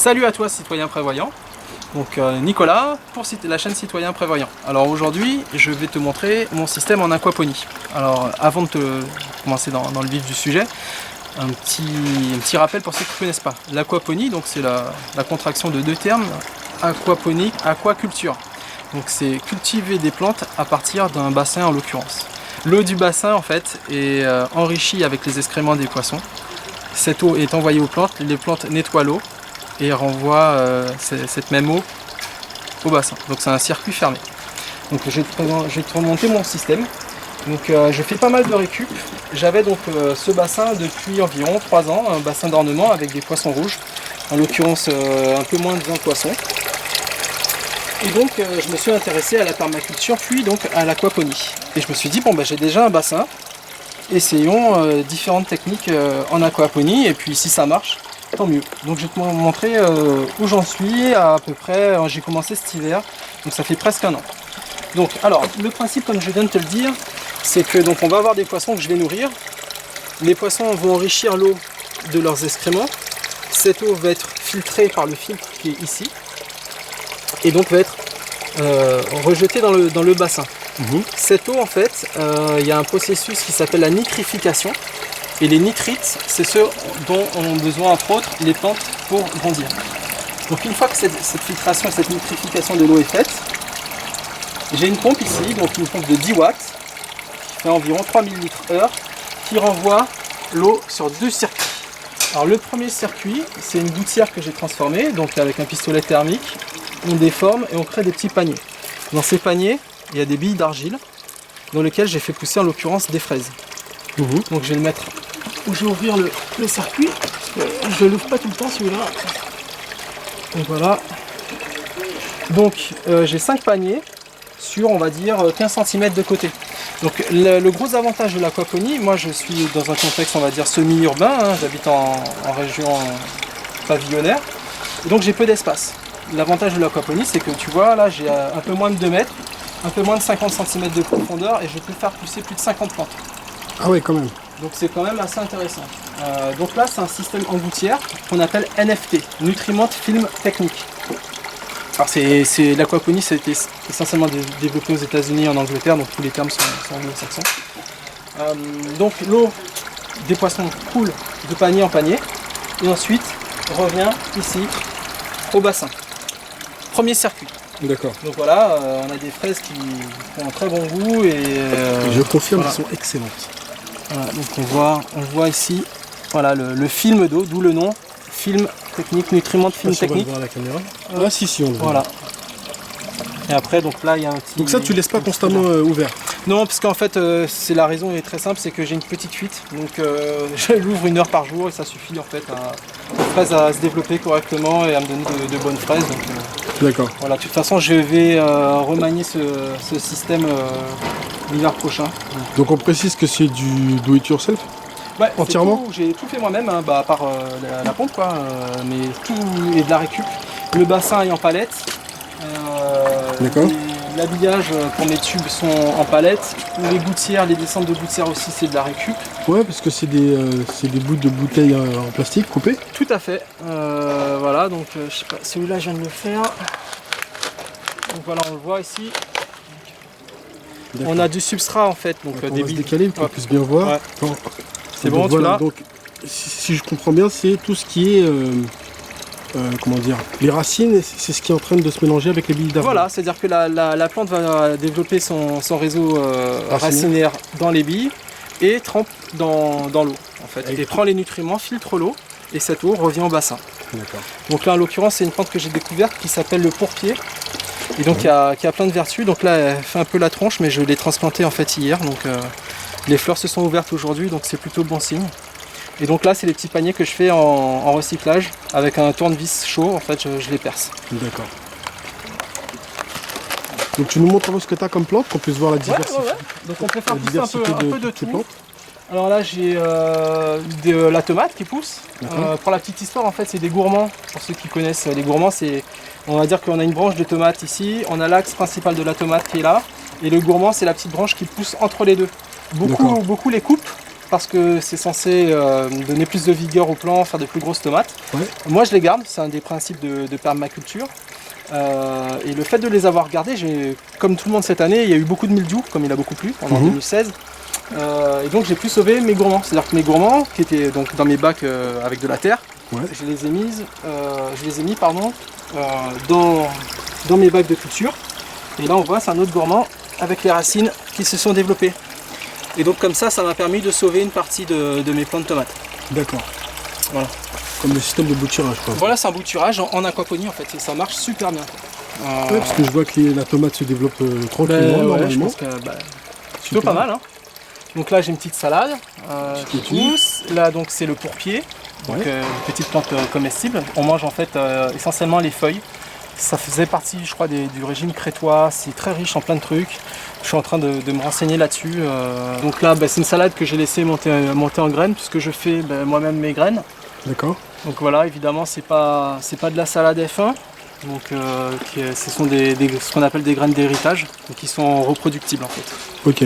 Salut à toi citoyen prévoyant, donc Nicolas pour la chaîne Citoyen Prévoyant. Alors aujourd'hui je vais te montrer mon système en aquaponie. Alors avant de commencer dans le vif du sujet, un petit rappel pour ceux qui ne connaissent pas. L'aquaponie, donc c'est la contraction de deux termes, aquaponie, aquaculture. Donc c'est cultiver des plantes à partir d'un bassin en l'occurrence. L'eau du bassin en fait est enrichie avec les excréments des poissons. Cette eau est envoyée aux plantes, les plantes nettoient l'eau et renvoient cette même eau au bassin. Donc c'est un circuit fermé. Donc je vais te remonter mon système. Donc je fais pas mal de récup. J'avais donc ce bassin depuis environ 3 ans, un bassin d'ornement avec des poissons rouges, en l'occurrence un peu moins de 20 poissons. Et donc je me suis intéressé à la permaculture puis donc à l'aquaponie. Et je me suis dit bon bah j'ai déjà un bassin, essayons différentes techniques en aquaponie et puis si ça marche, tant mieux. Donc je vais te montrer où j'en suis à peu près, j'ai commencé cet hiver, donc ça fait presque un an. Donc alors le principe comme je viens de te le dire, c'est que donc on va avoir des poissons que je vais nourrir. Les poissons vont enrichir l'eau de leurs excréments. Cette eau va être filtrée par le filtre qui est ici. Et donc va être rejetée dans le bassin. Cette eau en fait, il y a un processus qui s'appelle la nitrification. Et les nitrites, c'est ceux dont ont besoin entre autres les plantes pour grandir. Donc une fois que cette filtration, cette nitrification de l'eau est faite, j'ai une pompe ici, donc une pompe de 10 watts, qui fait environ 3000 litres/heure, qui renvoie l'eau sur 2 circuits. Alors le premier circuit, c'est une gouttière que j'ai transformée, donc avec un pistolet thermique, on déforme et on crée des petits paniers. Dans ces paniers, il y a des billes d'argile, dans lesquelles j'ai fait pousser en l'occurrence des fraises. Donc je vais le mettre où je vais ouvrir le circuit, je ne l'ouvre pas tout le temps celui-là. Donc voilà. Donc j'ai 5 paniers sur on va dire 15 cm de côté. Donc le gros avantage de l'aquaponie, moi je suis dans un contexte on va dire semi-urbain, hein, j'habite en région pavillonnaire, et donc j'ai peu d'espace. L'avantage de l'aquaponie c'est que tu vois là j'ai un peu moins de 2 mètres, un peu moins de 50 cm de profondeur et je peux faire pousser plus de 50 plantes. Ah ouais quand même. Donc c'est quand même assez intéressant. Donc là c'est un système en gouttière qu'on appelle NFT, Nutriment Film Technique. Alors l'aquaponie, ça a été essentiellement développé aux États-Unis, en Angleterre, donc tous les termes sont anglo-saxons. Donc l'eau des poissons coule de panier en panier et ensuite revient ici au bassin. Premier circuit. D'accord. Donc voilà, on a des fraises qui ont un très bon goût et je confirme voilà. Qu'elles sont excellentes. Voilà, donc on voit ici voilà, le film d'eau, d'où le nom, film technique, nutriments de film technique. On va voir la caméra. Ah si on le voit. Voilà. Et après donc là il y a un petit. Donc ça tu laisses pas constamment ouvert. Non parce qu'en fait c'est la raison est très simple, c'est que j'ai une petite fuite, donc je l'ouvre 1 heure par jour et ça suffit en fait aux fraises à se développer correctement et à me donner de bonnes fraises. D'accord. Voilà, de toute façon je vais remanier ce système l'hiver prochain. Donc on précise que c'est du do it yourself. Ouais, entièrement. J'ai tout fait moi-même, hein, à part la pompe quoi, mais tout est de la récup. Le bassin est en palette. D'accord. L'habillage pour mes tubes sont en palette. Les gouttières, les descentes de gouttières aussi c'est de la récup. Ouais parce que c'est des bouts de bouteilles en plastique coupées. Tout à fait. Voilà, donc je sais pas, celui-là je viens de le faire. Donc voilà, on le voit ici. On a du substrat en fait, donc on des va se billes. décaler pour qu'on puisse bien voir. Ouais. Bon. C'est bon, voilà, tu l'as. donc si je comprends bien, c'est tout ce qui est comment dire, les racines, c'est ce qui est en train de se mélanger avec les billes d'argile. Voilà, c'est-à-dire que la plante va développer son réseau racinaire dans les billes et trempe dans l'eau en fait. Et prend les nutriments, filtre l'eau et cette eau revient au bassin. D'accord. Donc là en l'occurrence c'est une plante que j'ai découverte qui s'appelle le pourpier. Et donc qui a plein de vertus. Donc là elle fait un peu la tronche mais je l'ai transplantée en fait hier. Donc les fleurs se sont ouvertes aujourd'hui donc c'est plutôt bon signe. Et donc là c'est les petits paniers que je fais en recyclage avec un tournevis chaud en fait je les perce. D'accord. Donc tu nous montres ce que tu as comme plante, qu'on puisse voir la diversité. Ouais. Donc on peut faire pousser un peu de tout. Plantes. Alors là j'ai de la tomate qui pousse. Pour la petite histoire en fait c'est des gourmands. Pour ceux qui connaissent les gourmands, c'est on va dire qu'on a une branche de tomate ici, on a l'axe principal de la tomate qui est là, et le gourmand c'est la petite branche qui pousse entre les deux. Beaucoup les coupent parce que c'est censé donner plus de vigueur au plant, faire de plus grosses tomates. Ouais. Moi je les garde, c'est un des principes de permaculture. Et le fait de les avoir gardés, comme tout le monde cette année, il y a eu beaucoup de mildiou, comme il a beaucoup plu en 2016. Et donc j'ai pu sauver mes gourmands. C'est-à-dire que mes gourmands, qui étaient donc dans mes bacs avec de la terre, je les ai mis dans mes bacs de culture. Et là on voit c'est un autre gourmand avec les racines qui se sont développées. Et donc comme ça m'a permis de sauver une partie de mes plants de tomates. D'accord. Voilà. Comme le système de bouturage quoi. Voilà, c'est un bouturage en aquaponie en fait, et ça marche super bien. Ouais, parce que je vois que la tomate se développe tranquillement, normalement. Je pense que c'est plutôt pas mal. Hein. Donc là j'ai une petite salade qui pousse. Là donc c'est le pourpier, donc une petite plante comestible. On mange en fait essentiellement les feuilles. Ça faisait partie, je crois, du régime crétois. C'est très riche en plein de trucs. Je suis en train de me renseigner là-dessus. Donc là, c'est une salade que j'ai laissé monter en graines, puisque je fais moi-même mes graines. D'accord. Donc voilà, évidemment, c'est pas de la salade F1. Donc, ce sont ce qu'on appelle des graines d'héritage, qui sont reproductibles en fait. Ok.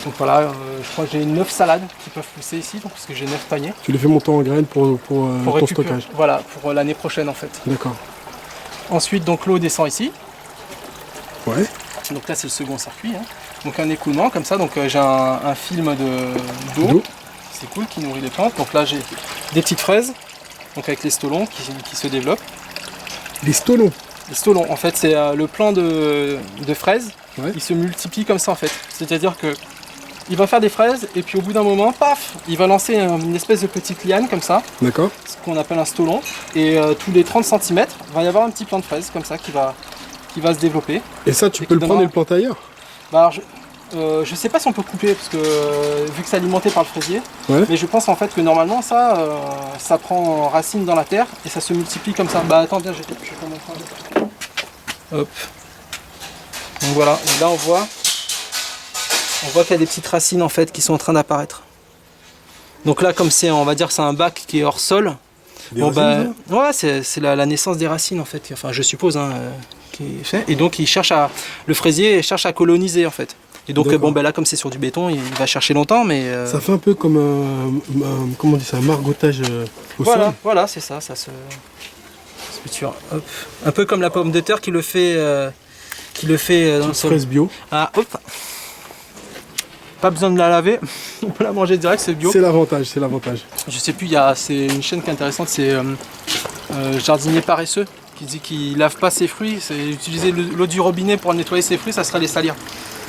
Donc voilà, je crois que j'ai 9 salades qui peuvent pousser ici, donc, parce que j'ai 9 paniers. Tu les fais monter en graines pour ton stockage. Voilà, pour l'année prochaine en fait. D'accord. Ensuite, donc l'eau descend ici. Ouais. Donc là, c'est le second circuit. Hein. Donc un écoulement comme ça. Donc j'ai un film d'eau. C'est cool, qui nourrit les plantes. Donc là, j'ai des petites fraises, donc avec les stolons qui se développent. Les stolons. Les stolons, en fait, c'est le plant de fraises. Ouais. Il se multiplie comme ça en fait. C'est-à-dire que il va faire des fraises et puis au bout d'un moment, paf, il va lancer une espèce de petite liane comme ça. D'accord. Ce qu'on appelle un stolon. Et tous les 30 cm, il va y avoir un petit plant de fraises comme ça qui va se développer. Et ça, tu peux le prendre et le planter ailleurs? Bah, je sais pas si on peut couper parce que vu que c'est alimenté par le fraisier, mais je pense en fait que normalement ça prend racine dans la terre et ça se multiplie comme ça. Bah attends, viens, je vais te montrer. Hop. Donc voilà, et là on voit qu'il y a des petites racines en fait qui sont en train d'apparaître. Donc là, comme on va dire c'est un bac qui est hors sol. Ouais, c'est la naissance des racines en fait. Enfin, je suppose qui est fait. Et donc le fraisier cherche à coloniser en fait. Et donc là comme c'est sur du béton, il va chercher longtemps, mais ça fait un peu comme comment on dit ça, un margotage au sol. Voilà, c'est ça se structure. Hop. Un peu comme la pomme de terre qui le fait dans le sol. Fraise bio. Ah, hop. Pas besoin de la laver, on peut la manger direct, c'est bio. C'est l'avantage. Je sais plus, c'est une chaîne qui est intéressante, c'est Jardinier paresseux, qui dit qu'il lave pas ses fruits, c'est utiliser l'eau du robinet pour nettoyer ses fruits, ça serait les salir.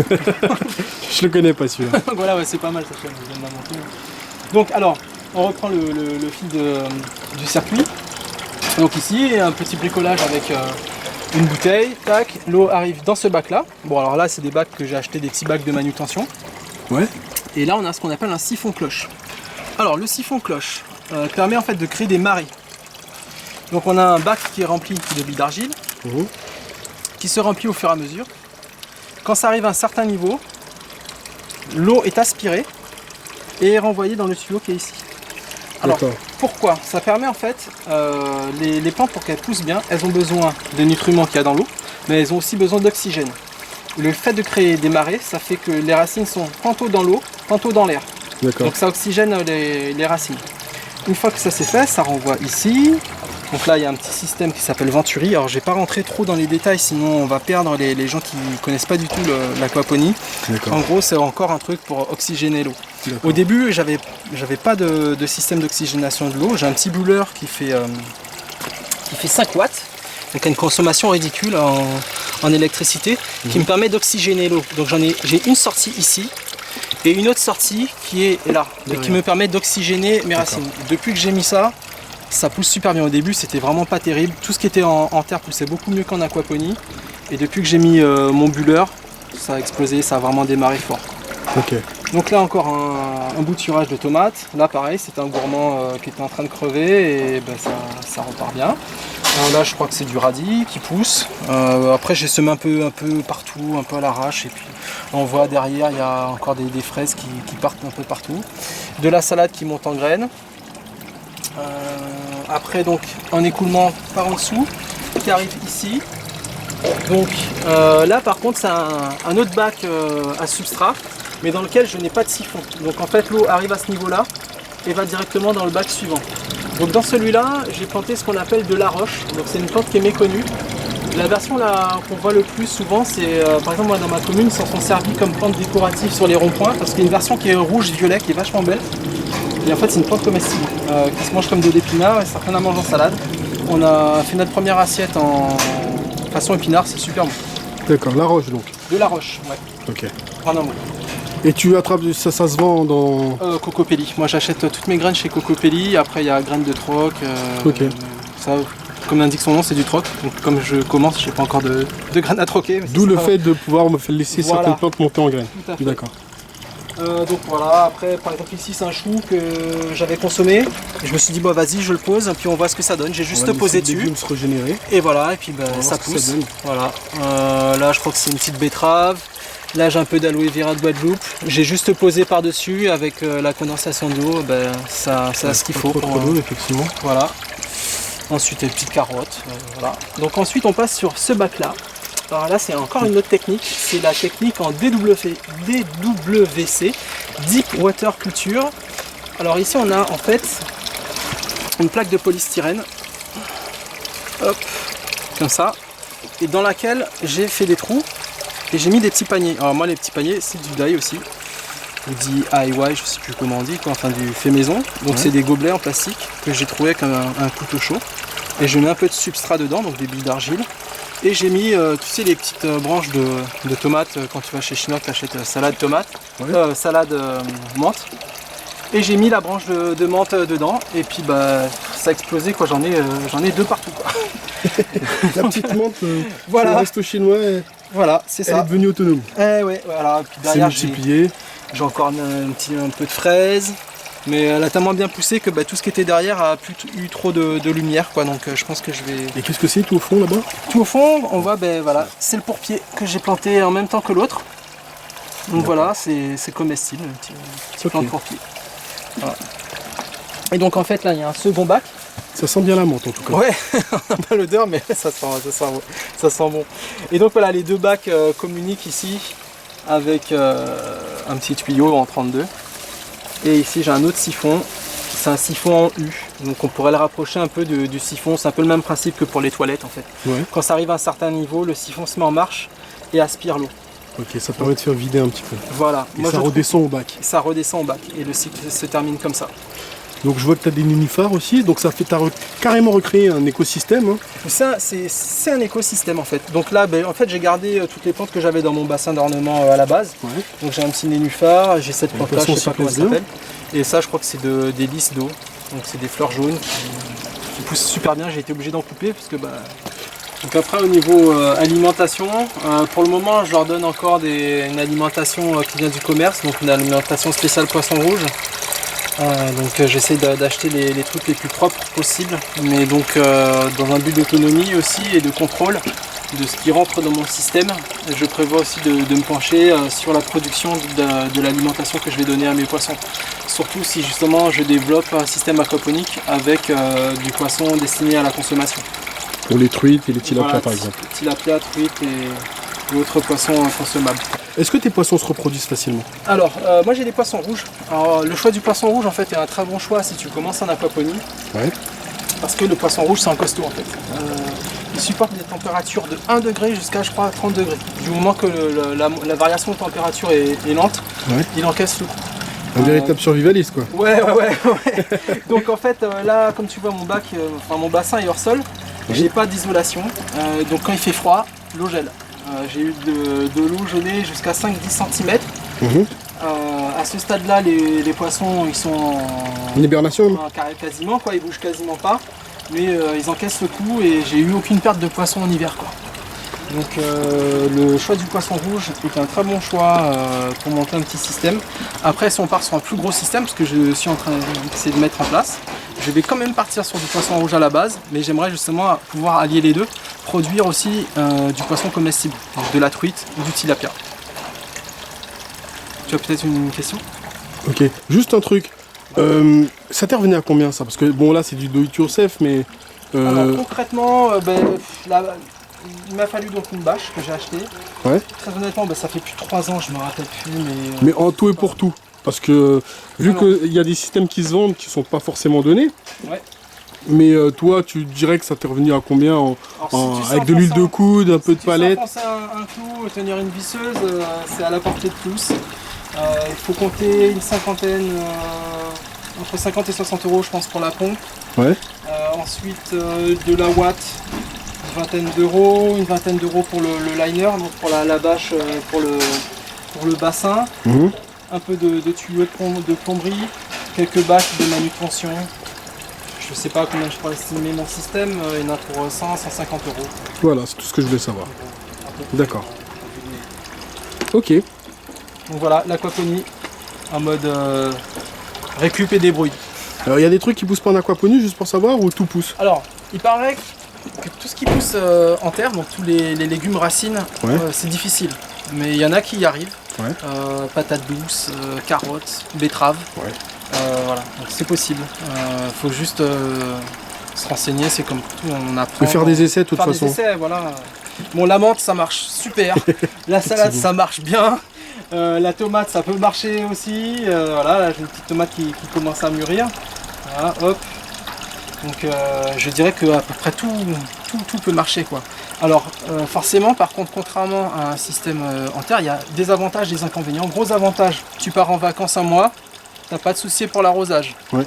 Je le connais pas celui-là. Voilà, c'est pas mal cette chaîne, je viens de l'inventer. Donc alors, on reprend le fil du circuit. Donc ici, un petit bricolage avec une bouteille, tac, l'eau arrive dans ce bac là. Bon alors là c'est des bacs que j'ai acheté, des petits bacs de manutention. Ouais. Et là on a ce qu'on appelle un siphon cloche. Alors le siphon cloche permet en fait de créer des marées. Donc on a un bac qui est rempli de billes d'argile, qui se remplit au fur et à mesure. Quand ça arrive à un certain niveau, l'eau est aspirée et est renvoyée dans le tuyau qui est ici. Alors pourquoi? Ça permet en fait, les plantes pour qu'elles poussent bien, elles ont besoin des nutriments qu'il y a dans l'eau, mais elles ont aussi besoin d'oxygène. Le fait de créer des marées, ça fait que les racines sont tantôt dans l'eau, tantôt dans l'air. Donc ça oxygène les racines. Une fois que ça c'est fait, ça renvoie ici. Donc là il y a un petit système qui s'appelle Venturi. Alors je vais pas rentrer trop dans les détails, sinon on va perdre les gens qui ne connaissent pas du tout l'aquaponie. En gros c'est encore un truc pour oxygéner l'eau. Au début j'avais pas de système d'oxygénation de l'eau. J'ai un petit brûleur qui fait 5 watts. Donc une consommation ridicule en électricité qui me permet d'oxygéner l'eau. Donc j'ai une sortie ici et une autre sortie qui est là et qui me permet d'oxygéner mes racines. Depuis que j'ai mis ça pousse super bien. Au début c'était vraiment pas terrible. Tout ce qui était en terre poussait beaucoup mieux qu'en aquaponie. Et depuis que j'ai mis mon bulleur, ça a explosé, ça a vraiment démarré fort. Donc là encore un bouturage de tomates. Là pareil, c'était un gourmand qui était en train de crever et ça repart bien. Alors là je crois que c'est du radis qui pousse. Après j'ai semé un peu partout, un peu à l'arrache. Et puis on voit derrière il y a encore des fraises qui partent un peu partout. De la salade qui monte en graines. Après donc en écoulement par en dessous qui arrive ici. Donc là par contre c'est un autre bac à substrat. mais dans lequel je n'ai pas de siphon. Donc en fait l'eau arrive à ce niveau-là et va directement dans le bac suivant. Donc dans celui-là, j'ai planté ce qu'on appelle de la roche. Donc c'est une plante qui est méconnue. La version là qu'on voit le plus souvent, c'est par exemple moi dans ma commune, ils s'en sont servis comme plante décorative sur les ronds-points parce qu'il y a une version qui est rouge-violet qui est vachement belle. Et en fait c'est une plante comestible qui se mange comme de l'épinard et certains la mangent en salade. On a fait notre première assiette en façon épinard, c'est super bon. D'accord, la roche donc. De la roche, ouais. Ok. En un mot. Et tu attrapes, ça se vend dans... Cocopelli. Moi j'achète toutes mes graines chez Cocopelli. Après il y a graines de troc. Ok. Ça, comme l'indique son nom, c'est du troc. Donc comme je commence, je n'ai pas encore de graines à troquer. D'où le fait de pouvoir me faire laisser certaines plantes monter en graines. Tout à fait. D'accord. Donc voilà, après par exemple ici c'est un chou que j'avais consommé. Et je me suis dit bah vas-y je le pose, puis on voit ce que ça donne. J'ai juste posé dessus. Se régénérer. Et voilà, et puis ça pousse. Ça voilà. Là je crois que c'est une petite betterave. Là j'ai un peu d'aloe vera de Guadeloupe. J'ai juste posé par-dessus avec la condensation d'eau, ça a ce qu'il faut. Trop d'eau, effectivement. Voilà. Ensuite une petite carotte. Voilà. Donc ensuite on passe sur ce bac là. Alors là c'est encore une autre technique, c'est la technique en DWC, Deep Water Culture. Alors ici on a en fait une plaque de polystyrène, hop, comme ça, et dans laquelle j'ai fait des trous et j'ai mis des petits paniers. Alors moi les petits paniers c'est du die aussi, ou dit DIY, je sais plus comment on dit, quoi, enfin du fait maison. Donc c'est des gobelets en plastique que j'ai trouvé comme un couteau chaud. Et je mets un peu de substrat dedans, donc des billes d'argile. Et j'ai mis, tu sais, les petites branches de tomates, quand tu vas chez Chinook, tu achètes salade tomate, salade menthe. Et j'ai mis la branche de menthe dedans, et puis ça a explosé, quoi. J'en ai deux partout, quoi. La petite menthe, voilà. Le resto chinois, voilà, c'est ça. Elle est devenue autonome. Ouais, voilà. Puis derrière, multiplié. J'ai encore un peu de fraises. Mais elle a tellement bien poussé que tout ce qui était derrière a plus eu trop de lumière, quoi. Donc je pense que je vais... Et qu'est-ce que c'est tout au fond là-bas? Tout au fond, on voit, voilà, c'est le pourpier que j'ai planté en même temps que l'autre. Donc voilà, c'est comestible, un petit plant de pourpier. Voilà. Et donc en fait là il y a un second bac. Ça sent bien la menthe en tout cas. Ouais, on n'a pas l'odeur mais ça sent bon. Et donc voilà, les deux bacs communiquent ici avec un petit tuyau en 32. Et ici j'ai un autre siphon, c'est un siphon en U, donc on pourrait le rapprocher un peu du siphon, c'est un peu le même principe que pour les toilettes en fait. Ouais. Quand ça arrive à un certain niveau, le siphon se met en marche et aspire l'eau. Ok, ça permet de faire vider un petit peu. Voilà. Et moi, ça redescend au bac. Ça redescend au bac et le cycle se termine comme ça. Donc je vois que tu as des nénuphars aussi, donc ça fait carrément recréer un écosystème. Hein. Ça, c'est un écosystème en fait. Donc là, en fait, j'ai gardé toutes les plantes que j'avais dans mon bassin d'ornement à la base. Ouais. Donc j'ai un petit nénuphar, j'ai cette plante là, je sais pas comment ça s'appelle. Et ça, je crois que c'est des lys d'eau. Donc c'est des fleurs jaunes qui poussent super bien. J'ai été obligé d'en couper parce que Donc après au niveau alimentation, pour le moment je leur donne encore une alimentation qui vient du commerce, donc une alimentation spéciale poisson rouge. Donc j'essaie d'acheter les trucs les plus propres possibles, mais donc dans un but d'autonomie aussi et de contrôle de ce qui rentre dans mon système. Je prévois aussi de me pencher sur la production de l'alimentation que je vais donner à mes poissons. Surtout si justement je développe un système aquaponique avec du poisson destiné à la consommation. Pour les truites et les tilapias voilà, par exemple. Tilapia, truites et autres poissons consommables. Est-ce que tes poissons se reproduisent facilement? Alors, moi j'ai des poissons rouges. Alors, le choix du poisson rouge en fait est un très bon choix si tu commences en aquaponie. Ouais. Parce que le poisson rouge c'est un costaud en fait. Il supporte des températures de 1 degré jusqu'à je crois 30 degrés. Du moment que la variation de température est lente, ouais. Il encaisse le coup. Un véritable survivaliste quoi. Ouais. Donc en fait là comme tu vois mon bassin est hors sol. J'ai pas d'isolation, donc quand il fait froid, l'eau gèle. J'ai eu de l'eau gelée jusqu'à 5-10 cm. À ce stade-là, les poissons ils sont en hibernation quasiment, quoi, ils bougent quasiment pas, mais ils encaissent le coup et j'ai eu aucune perte de poisson en hiver. Quoi. Donc le choix du poisson rouge est un très bon choix pour monter un petit système. Après si on part sur un plus gros système, parce que je suis en train d'essayer de mettre en place, je vais quand même partir sur du poisson rouge à la base, mais j'aimerais justement pouvoir allier les deux, produire aussi du poisson comestible, donc de la truite ou du tilapia. Tu as peut-être une question? Ok, juste un truc, ça t'est revenu à combien ça? Parce que bon là c'est du do it yourself, mais... Alors concrètement, il m'a fallu donc une bâche que j'ai achetée. Ouais. Très honnêtement, bah, ça fait plus de 3 ans, je me rappelle plus. Mais en tout et pour tout. Parce que vu qu'il y a des systèmes qui se vendent qui sont pas forcément donnés. Ouais. Mais toi, tu dirais que ça t'est revenu à combien avec de l'huile de coude, un peu de palette? Si tu sais enfoncer un clou, tenir une visseuse, c'est à la portée de tous. Il faut compter une cinquantaine, entre 50 et 60 euros je pense pour la pompe. Ouais. Ensuite de la ouate, une vingtaine d'euros pour le liner, donc pour la bâche, pour le bassin. Mmh. Un peu de tuyaux de plomberie, quelques bâches de manutention. Je sais pas combien je pourrais estimer mon système, il y en a pour 100, 150 euros. Voilà, c'est tout ce que je voulais savoir. D'accord. Ok. Donc voilà, l'aquaponie en mode récup et débrouille. Alors il y a des trucs qui poussent pas en aquaponie juste pour savoir ou tout pousse? Alors, il paraît que tout ce qui pousse en terre, donc tous les légumes racines, Ouais. c'est difficile. Mais il y en a qui y arrivent. Ouais. Patates douces, carottes, betteraves. Ouais. Voilà, donc c'est possible. Faut juste se renseigner, c'est comme tout, on apprend. De faire des essais de toute façon. Des essais, voilà. Bon, la menthe ça marche super, la salade ça marche bien, la tomate ça peut marcher aussi. Voilà, là j'ai une petite tomate qui commence à mûrir. Voilà, hop. Donc je dirais que à peu près tout peut marcher quoi. Alors forcément par contre contrairement à un système en terre, il y a des avantages, des inconvénients. Gros avantage, tu pars en vacances un mois, t'as pas de souci pour l'arrosage. Ouais.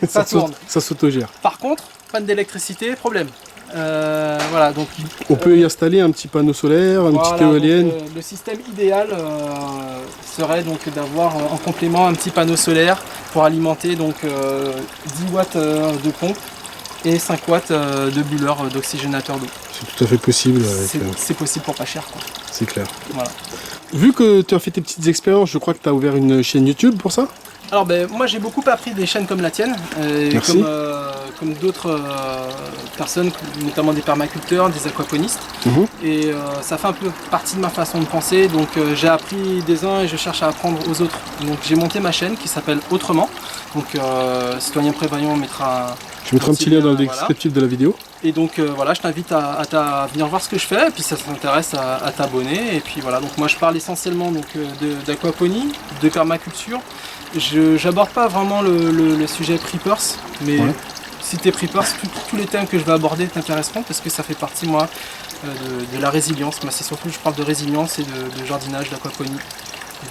ça tourne. Ça s'autogère. Par contre, panne d'électricité, problème. Voilà, donc on peut y installer un petit panneau solaire, une petite éolienne. Donc, le système idéal serait donc d'avoir en complément un petit panneau solaire pour alimenter donc 10 watts de pompe et 5 watts de bulleur d'oxygénateur d'eau. C'est tout à fait possible. C'est possible pour pas cher quoi. C'est clair. Voilà. Vu que tu as fait tes petites expériences, je crois que tu as ouvert une chaîne YouTube pour ça? Alors ben, moi j'ai beaucoup appris des chaînes comme la tienne, comme d'autres personnes, notamment des permaculteurs, des aquaponistes. Mmh. Et ça fait un peu partie de ma façon de penser, donc j'ai appris des uns et je cherche à apprendre aux autres. Donc j'ai monté ma chaîne qui s'appelle Autrement. Donc Citoyen Prévoyant mettra... Je mettrai un petit lien dans le descriptif de la vidéo. Et donc voilà, je t'invite à venir voir ce que je fais, et puis ça t'intéresse à t'abonner. Et puis voilà, donc moi je parle essentiellement d'aquaponie, de permaculture. Je n'aborde pas vraiment le sujet preppers, mais si t'es preppers, tous les thèmes que je vais aborder t'intéresseront parce que ça fait partie moi de la résilience. Moi c'est surtout je parle de résilience et de jardinage, d'aquaponie,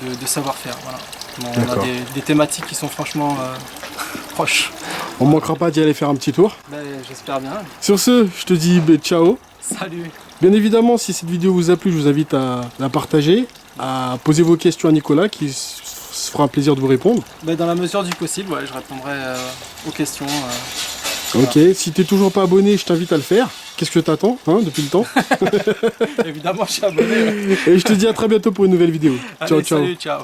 et de savoir-faire. Voilà. Bon, on a des thématiques qui sont franchement proches. On manquera pas d'y aller faire un petit tour. Ben, j'espère bien. Sur ce, je te dis ciao. Salut. Bien évidemment, si cette vidéo vous a plu, je vous invite à la partager, à poser vos questions à Nicolas qui se fera un plaisir de vous répondre. Ben, dans la mesure du possible, je répondrai aux questions. Ok, si tu n'es toujours pas abonné, je t'invite à le faire. Qu'est-ce que t'attends depuis le temps? Évidemment, je suis abonné. Et je te dis à très bientôt pour une nouvelle vidéo. Allez, ciao, ciao. Salut, ciao.